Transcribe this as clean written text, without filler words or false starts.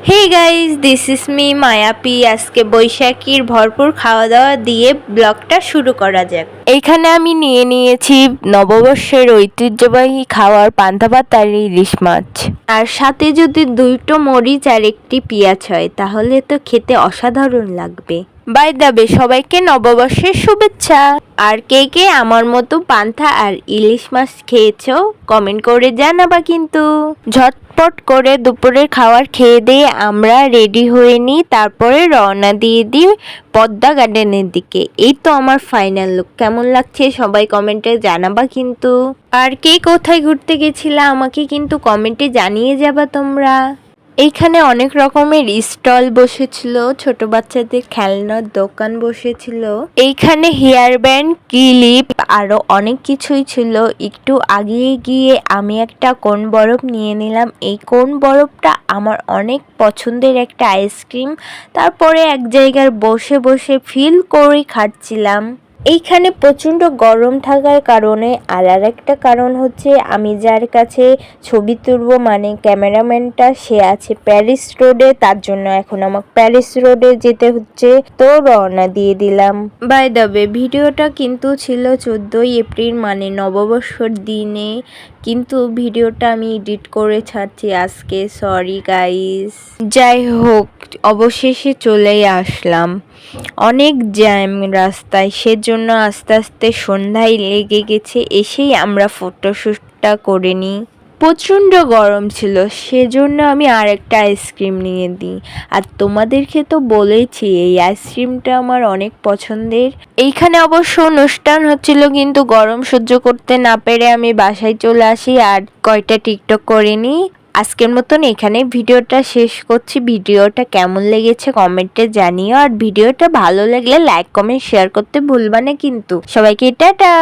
Hey guys, this is me Mayapi. আজকে বৈশাখীর ভরপুর খাওয়া দাওয়া দিয়ে ব্লগটা শুরু করা যাক। এইখানে আমি নিয়ে নিয়েছি নববর্ষের ঐতিহ্যবাহী খাওয়ার পান্তা ভাত আর ইলিশ মাছ, আর সাথে যদি 2টো মরিচ আর একটি পেঁয়াজ হয় তাহলে তো খেতে অসাধারণ লাগবে। বাই দ্য ওয়ে, সবাইকে নববর্ষের শুভেচ্ছা। আর কে কে আমার মতো পান্তা আর ইলিশ মাছ খেয়েছো কমেন্ট করে জানাবা কিন্তু। ঝটপট করে দুপুরের খাবার খেয়ে দিয়ে আমরা রেডি হয়ে নিই, তারপরে রওনা দিয়ে দিই পদ্মা গার্ডেনের দিকে। এই তো আমার ফাইনাল লুক। কেমন লাগছে সবাই কমেন্টে জানাবা কিন্তু। আর কে কোথায় ঘুরতে গেছিলা আমাকে কিন্তু কমেন্টে জানিয়ে যাবা তোমরা। এইখানে অনেক রকমের স্টল বসেছিল, ছোট বাচ্চাদের খেলনার দোকান বসেছিল। এইখানে হেয়ার ব্যান্ড, ক্লিপ আরো অনেক কিছুই ছিল। একটু আগিয়ে গিয়ে আমি একটা কোন বরফ নিয়ে নিলাম। এই কোন বরফটা আমার অনেক পছন্দের একটা আইসক্রিম। তারপরে এক জায়গায় বসে বসে ফিল করে খাচ্ছিলাম। এইখানে প্রচণ্ড গরম থাকার কারণে আর একটা কারণ হচ্ছে আমি যার কাছে ছবি তুলবো মানে ক্যামেরাম্যানটা সে আছে প্যারিস রোডে, তার জন্য এখন আমাকে প্যারিস রোডে যেতে হচ্ছে। তো রওনা দিয়ে দিলাম। বাই দ্য ওয়ে, ভিডিওটা কিন্তু ছিল 14ই এপ্রিল মানে নববর্ষর দিনে, কিন্তু ভিডিওটা আমি এডিট করে ছাড়ছি আজকে, সরি গাইস। যাই হোক, অবশেষে চলেই আসলাম। অনেক জ্যাম রাস্তায়, সেজন্য আস্তে আস্তে সন্ধ্যায় লেগে গেছে। এসেই আমরা ফটোশ্যুটটা করে নিই। প্রচণ্ড গরম ছিল, সেজন্য আমি আর একটা আইসক্রিম নিয়ে দিই। আর তোমাদেরকে তো বলেছি এই আইসক্রিমটা আমার অনেক পছন্দের। এইখানে অবশ্য অনুষ্ঠান হচ্ছিল, কিন্তু গরম সহ্য করতে না পেরে আমি বাসায় চলে আসি আর কয়টা টিকটক করে নিই। আজকের মতন এখানে ভিডিওটা শেষ করছি। ভিডিওটা কেমন লেগেছে কমেন্টে জানিও, আর ভিডিওটা ভালো লাগলে লাইক কমেন্ট শেয়ার করতে ভুলবা না কিন্তু। সবাইকে টাটা।